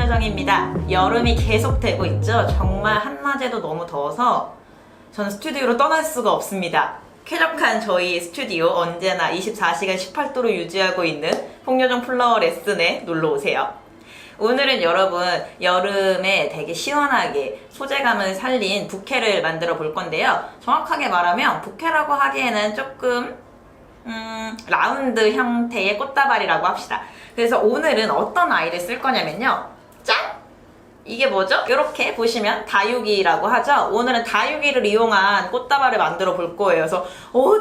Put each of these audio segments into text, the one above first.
홍여정입니다. 여름이 계속되고 있죠. 정말 한낮에도 너무 더워서 저는 스튜디오로 떠날 수가 없습니다. 쾌적한 저희 스튜디오 언제나 24시간 18도로 유지하고 있는 홍여정 플라워 레슨에 놀러오세요. 오늘은 여러분 여름에 되게 시원하게 소재감을 살린 부케를 만들어 볼 건데요. 정확하게 말하면 부케라고 하기에는 조금 라운드 형태의 꽃다발이라고 합시다. 그래서 오늘은 어떤 아이를 쓸 거냐면요. 짠! 이게 뭐죠? 이렇게 보시면 다육이라고 하죠. 오늘은 다육이를 이용한 꽃다발을 만들어 볼 거예요. 그래서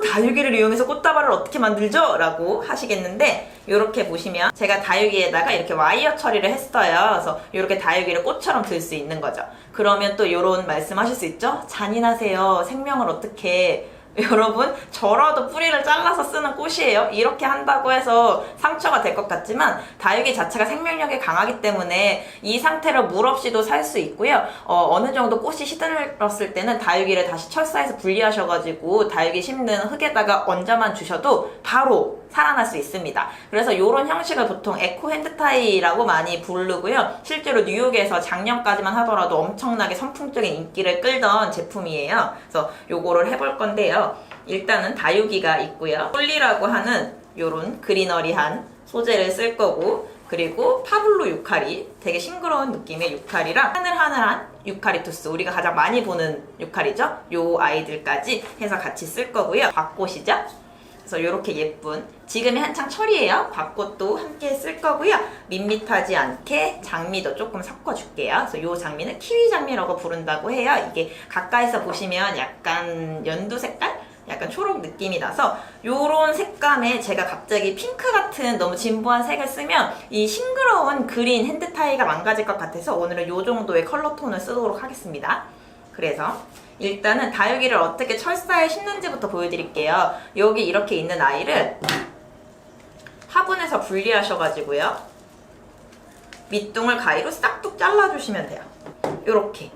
다육이를 이용해서 꽃다발을 어떻게 만들죠? 라고 하시겠는데 이렇게 보시면 제가 다육이에다가 이렇게 와이어 처리를 했어요. 그래서 이렇게 다육이를 꽃처럼 들 수 있는 거죠. 그러면 또 이런 말씀 하실 수 있죠? 잔인하세요. 생명을 어떻게... 여러분 저라도 뿌리를 잘라서 쓰는 꽃이에요. 이렇게 한다고 해서 상처가 될 것 같지만 다육이 자체가 생명력이 강하기 때문에 이 상태로 물 없이도 살 수 있고요. 어느 정도 꽃이 시들었을 때는 다육이를 다시 철사해서 분리하셔가지고 다육이 심는 흙에다가 얹어만 주셔도 바로 살아날 수 있습니다. 그래서 이런 형식을 보통 에코 핸드타이라고 많이 부르고요. 실제로 뉴욕에서 작년까지만 하더라도 엄청나게 선풍적인 인기를 끌던 제품이에요. 그래서 요거를 해볼 건데요. 일단은 다육이가 있고요. 폴리라고 하는 요런 그리너리한 소재를 쓸 거고, 그리고 파블로 유카리, 되게 싱그러운 느낌의 유카리랑 하늘하늘한 유카리투스, 우리가 가장 많이 보는 유카리죠? 요 아이들까지 해서 같이 쓸 거고요. 밭꽃이죠? 그래서 이렇게 예쁜, 지금이 한창 철이에요. 밭꽃도 함께 쓸 거고요. 밋밋하지 않게 장미도 조금 섞어줄게요. 그래서 이 장미는 키위 장미라고 부른다고 해요. 이게 가까이서 보시면 약간 연두 색깔? 약간 초록 느낌이 나서 요런 색감에 제가 갑자기 핑크 같은 너무 진부한 색을 쓰면 이 싱그러운 그린 핸드타이가 망가질 것 같아서 오늘은 요 정도의 컬러 톤을 쓰도록 하겠습니다. 그래서 일단은 다육이를 어떻게 철사에 심는지부터 보여드릴게요. 여기 이렇게 있는 아이를 화분에서 분리하셔가지고요. 밑둥을 가위로 싹둑 잘라주시면 돼요. 요렇게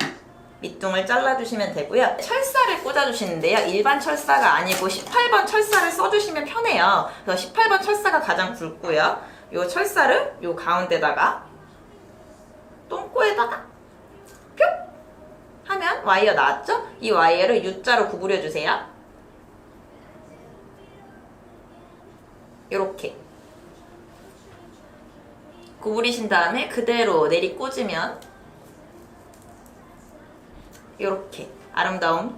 밑둥을 잘라주시면 되고요. 철사를 꽂아주시는데요. 일반 철사가 아니고 18번 철사를 써주시면 편해요. 그래서 18번 철사가 가장 굵고요. 요 철사를 요 가운데다가 똥꼬에다가 뿅! 하면 와이어 나왔죠? 이 와이어를 U자로 구부려주세요. 이렇게 구부리신 다음에 그대로 내리 꽂으면 이렇게 아름다운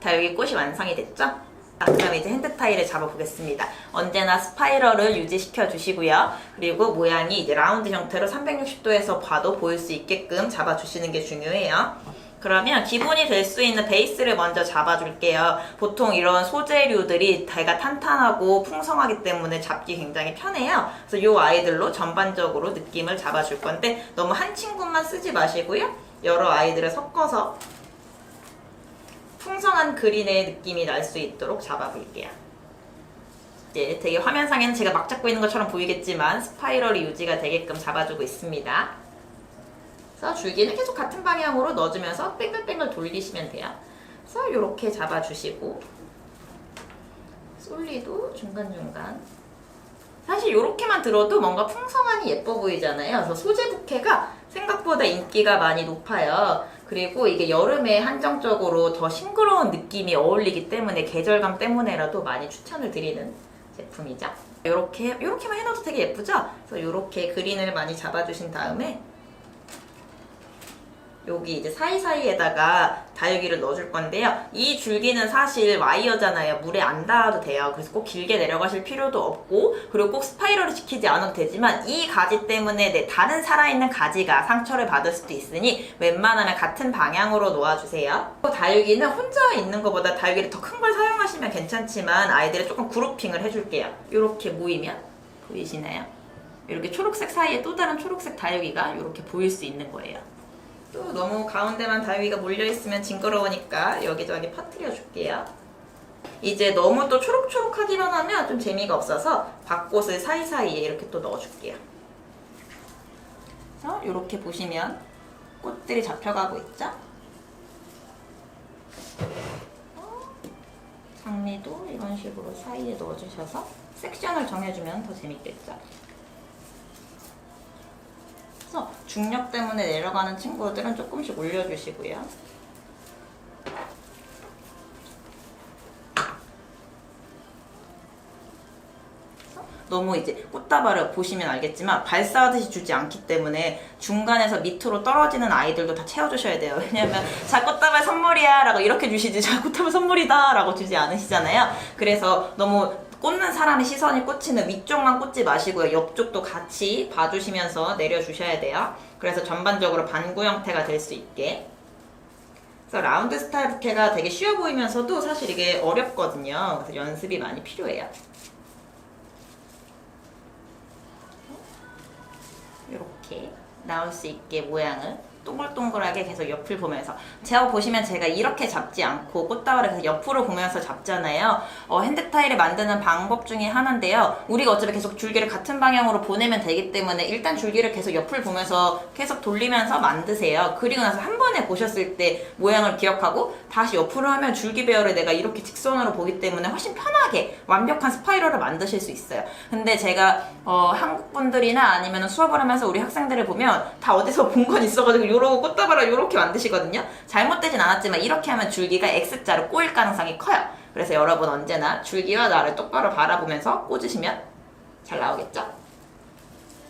다육이 꽃이 완성이 됐죠? 그럼 이제 핸드타일을 잡아보겠습니다. 언제나 스파이럴을 유지시켜 주시고요. 그리고 모양이 이제 라운드 형태로 360도에서 봐도 보일 수 있게끔 잡아주시는 게 중요해요. 그러면 기본이 될 수 있는 베이스를 먼저 잡아줄게요. 보통 이런 소재류들이 대가 탄탄하고 풍성하기 때문에 잡기 굉장히 편해요. 그래서 이 아이들로 전반적으로 느낌을 잡아줄 건데 너무 한 친구만 쓰지 마시고요. 여러 아이들을 섞어서 풍성한 그린의 느낌이 날 수 있도록 잡아볼게요. 이제 되게 화면상에는 제가 막 잡고 있는 것처럼 보이겠지만 스파이럴이 유지가 되게끔 잡아주고 있습니다. 그래서 줄기는 계속 같은 방향으로 넣어주면서 뺑글뺑글 돌리시면 돼요. 그래서 이렇게 잡아주시고 솔리도 중간중간, 사실 이렇게만 들어도 뭔가 풍성하니 예뻐 보이잖아요. 그래서 소재 부케가 생각보다 인기가 많이 높아요. 그리고 이게 여름에 한정적으로 더 싱그러운 느낌이 어울리기 때문에 계절감 때문에라도 많이 추천을 드리는 제품이죠. 이렇게만 해놔도 되게 예쁘죠? 그래서 이렇게 그린을 많이 잡아주신 다음에 여기 이제 사이사이에다가 다육이를 넣어줄 건데요. 이 줄기는 사실 와이어잖아요. 물에 안 닿아도 돼요. 그래서 꼭 길게 내려가실 필요도 없고, 그리고 꼭 스파이럴을 시키지 않아도 되지만 이 가지 때문에 다른 살아있는 가지가 상처를 받을 수도 있으니 웬만하면 같은 방향으로 놓아주세요. 다육이는 혼자 있는 것보다 다육이를 더 큰 걸 사용하시면 괜찮지만 아이들을 조금 그룹핑을 해줄게요. 이렇게 모이면 보이시나요? 이렇게 초록색 사이에 또 다른 초록색 다육이가 이렇게 보일 수 있는 거예요. 또 너무 가운데만 다육이가 몰려있으면 징그러우니까 여기저기 퍼뜨려 줄게요. 이제 너무 또 초록초록하기만 하면 좀 재미가 없어서 밭꽃을 사이사이에 이렇게 또 넣어줄게요. 그래서 이렇게 보시면 꽃들이 잡혀가고 있죠? 장미도 이런 식으로 사이에 넣어주셔서 섹션을 정해주면 더 재밌겠죠? 그래서 중력 때문에 내려가는 친구들은 조금씩 올려주시고요. 너무 이제 꽃다발을 보시면 알겠지만 발사하듯이 주지 않기 때문에 중간에서 밑으로 떨어지는 아이들도 다 채워주셔야 돼요. 왜냐면 자 꽃다발 선물이야 라고 이렇게 주시지 자 꽃다발 선물이다 라고 주지 않으시잖아요. 그래서 너무 꽂는 사람의 시선이 꽂히는 위쪽만 꽂지 마시고요. 옆쪽도 같이 봐주시면서 내려주셔야 돼요. 그래서 전반적으로 반구 형태가 될 수 있게. 그래서 라운드 스타일 부케가 되게 쉬워 보이면서도 사실 이게 어렵거든요. 그래서 연습이 많이 필요해요. 이렇게 나올 수 있게 모양을 동글동글하게 계속 옆을 보면서 제가 보시면 제가 이렇게 잡지 않고 꽃다발을 계속 옆으로 보면서 잡잖아요. 핸드타일을 만드는 방법 중에 하나인데요. 우리가 어차피 계속 줄기를 같은 방향으로 보내면 되기 때문에 일단 줄기를 계속 옆을 보면서 계속 돌리면서 만드세요. 그리고 나서 한 번에 보셨을 때 모양을 기억하고 다시 옆으로 하면 줄기 배열을 내가 이렇게 직선으로 보기 때문에 훨씬 편하게 완벽한 스파이럴을 만드실 수 있어요. 근데 제가 한국 분들이나 아니면 수업을 하면서 우리 학생들을 보면 다 어디서 본 건 있어가지고 요런 꽃다발을 요렇게 만드시거든요. 잘못되진 않았지만 이렇게 하면 줄기가 X자로 꼬일 가능성이 커요. 그래서 여러분 언제나 줄기와 나를 똑바로 바라보면서 꽂으시면 잘 나오겠죠?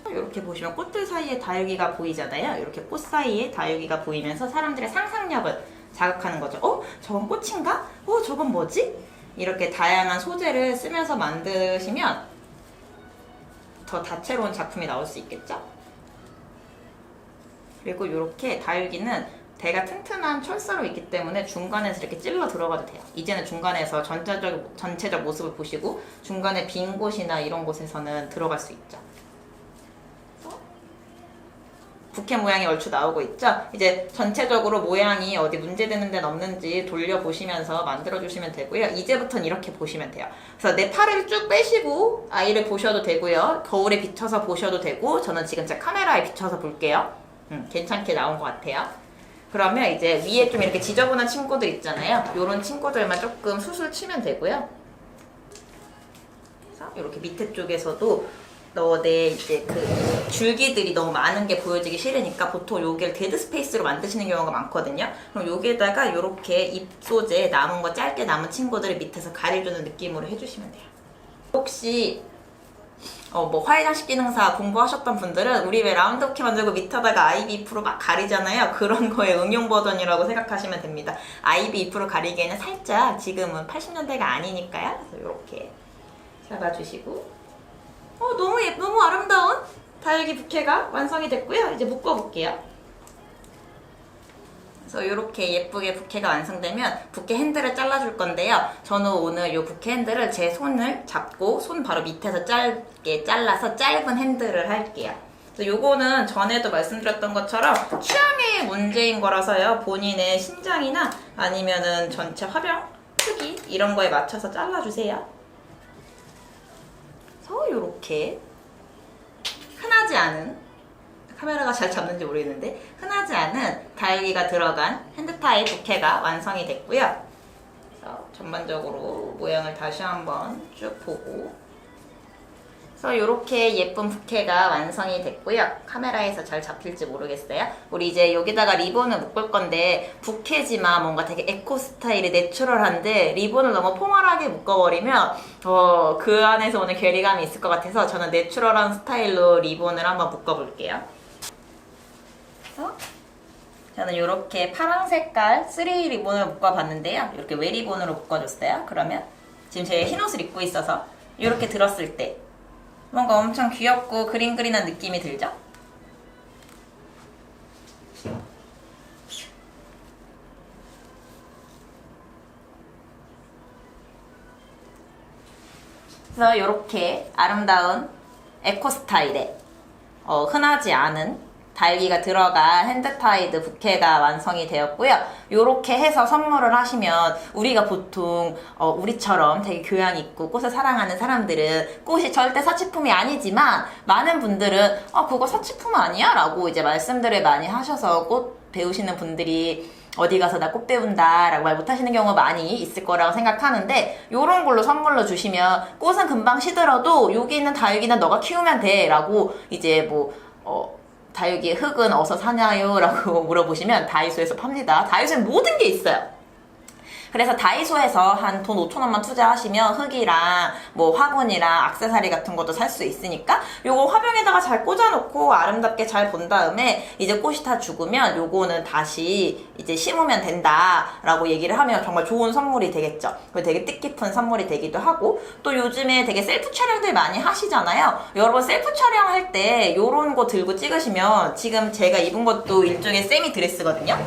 이렇게 보시면 꽃들 사이에 다육이가 보이잖아요. 이렇게 꽃 사이에 다육이가 보이면서 사람들의 상상력을 자극하는 거죠. 저건 꽃인가? 저건 뭐지? 이렇게 다양한 소재를 쓰면서 만드시면 더 다채로운 작품이 나올 수 있겠죠? 그리고 이렇게 다육이는 대가 튼튼한 철사로 있기 때문에 중간에서 이렇게 찔러 들어가도 돼요. 이제는 중간에서 전체적 모습을 보시고 중간에 빈 곳이나 이런 곳에서는 들어갈 수 있죠. 부케 모양이 얼추 나오고 있죠? 이제 전체적으로 모양이 어디 문제되는 데는 없는지 돌려보시면서 만들어주시면 되고요. 이제부터는 이렇게 보시면 돼요. 그래서 내 팔을 쭉 빼시고 아이를 보셔도 되고요. 거울에 비춰서 보셔도 되고 저는 지금 제 카메라에 비춰서 볼게요. 괜찮게 나온 것 같아요. 그러면 이제 위에 좀 이렇게 지저분한 친구들 있잖아요. 이런 친구들만 조금 수술 치면 되고요. 그래서 이렇게 밑에 쪽에서도 내 이제 그 줄기들이 너무 많은 게 보여지기 싫으니까 보통 여기를 데드 스페이스로 만드시는 경우가 많거든요. 그럼 여기에다가 이렇게 잎 소재 남은 거 짧게 남은 친구들을 밑에서 가려주는 느낌으로 해주시면 돼요. 혹시 화해장식 기능사 공부하셨던 분들은 우리 왜 라운드 부케 만들고 밑에다가 아이비 잎으로 막 가리잖아요. 그런 거의 응용 버전이라고 생각하시면 됩니다. 아이비 잎으로 가리기에는 살짝 지금은 80년대가 아니니까요. 그래서 이렇게 잡아주시고 너무 아름다운 다육이 부케가 완성이 됐고요. 이제 묶어볼게요. 그래서 이렇게 예쁘게 부케가 완성되면 부케 핸들을 잘라줄 건데요. 저는 오늘 이 부케 핸들을 제 손을 잡고 손 바로 밑에서 짧게 잘라서 짧은 핸들을 할게요. 그래서 요거는 전에도 말씀드렸던 것처럼 취향의 문제인 거라서요. 본인의 신장이나 아니면은 전체 화병 크기 이런 거에 맞춰서 잘라주세요. 이렇게 흔하지 않은 카메라가 잘 잡는지 모르겠는데 흔하지 않은 다육이가 들어간 핸드타입 부케가 완성이 됐고요. 그래서 전반적으로 모양을 다시 한번 쭉 보고 그래서 이렇게 예쁜 부케가 완성이 됐고요. 카메라에서 잘 잡힐지 모르겠어요. 우리 이제 여기다가 리본을 묶을 건데 부케지만 뭔가 되게 에코 스타일이 내추럴한데 리본을 너무 포멀하게 묶어버리면 그 안에서 오는 괴리감이 있을 것 같아서 저는 내추럴한 스타일로 리본을 한번 묶어볼게요. 그래서 저는 이렇게 파란 색깔 3 리본을 묶어봤는데요. 이렇게 웨리본으로 묶어줬어요. 그러면 지금 제 흰 옷을 입고 있어서 이렇게 들었을 때 뭔가 엄청 귀엽고 그린그린한 느낌이 들죠? 그래서 이렇게 아름다운 에코 스타일의 흔하지 않은 다육이가 들어간 핸드타이드 부케가 완성이 되었고요. 이렇게 해서 선물을 하시면 우리가 보통 우리처럼 되게 교양 있고 꽃을 사랑하는 사람들은 꽃이 절대 사치품이 아니지만 많은 분들은 그거 사치품 아니야? 라고 이제 말씀들을 많이 하셔서 꽃 배우시는 분들이 어디 가서 나 꽃 배운다 라고 말 못하시는 경우가 많이 있을 거라고 생각하는데 요런 걸로 선물로 주시면 꽃은 금방 시들어도 여기 있는 다육이는 너가 키우면 돼 라고 이제 다육이 흙은 어디서 사냐요? 라고 물어보시면 다이소에서 팝니다. 다이소에 모든 게 있어요. 그래서 다이소에서 한 돈 5천 원만 투자하시면 흙이랑 뭐 화분이랑 액세서리 같은 것도 살 수 있으니까 요거 화병에다가 잘 꽂아놓고 아름답게 잘 본 다음에 이제 꽃이 다 죽으면 요거는 다시 이제 심으면 된다라고 얘기를 하면 정말 좋은 선물이 되겠죠. 그리고 되게 뜻깊은 선물이 되기도 하고, 또 요즘에 되게 셀프 촬영들 많이 하시잖아요. 여러분 셀프 촬영할 때 요런 거 들고 찍으시면, 지금 제가 입은 것도 일종의 세미 드레스거든요.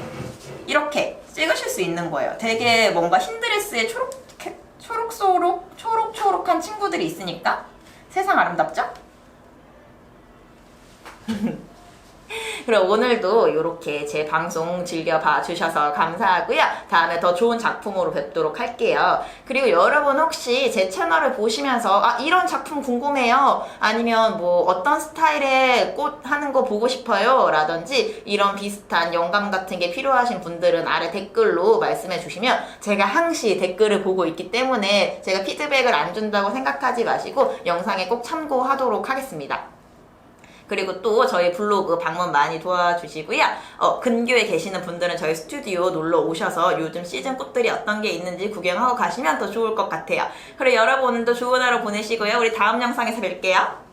이렇게 찍으실 수 있는 거예요. 되게 뭔가 흰 드레스에 초록초록한 친구들이 있으니까 세상 아름답죠? 그럼 오늘도 이렇게 제 방송 즐겨봐 주셔서 감사하고요. 다음에 더 좋은 작품으로 뵙도록 할게요. 그리고 여러분 혹시 제 채널을 보시면서 이런 작품 궁금해요, 아니면 뭐 어떤 스타일의 꽃 하는 거 보고 싶어요 라든지 이런 비슷한 영감 같은 게 필요하신 분들은 아래 댓글로 말씀해 주시면 제가 항시 댓글을 보고 있기 때문에 제가 피드백을 안 준다고 생각하지 마시고 영상에 꼭 참고하도록 하겠습니다. 그리고 또 저희 블로그 방문 많이 도와주시고요. 근교에 계시는 분들은 저희 스튜디오 놀러 오셔서 요즘 시즌 꽃들이 어떤 게 있는지 구경하고 가시면 더 좋을 것 같아요. 그리고 여러분 오늘도 좋은 하루 보내시고요. 우리 다음 영상에서 뵐게요.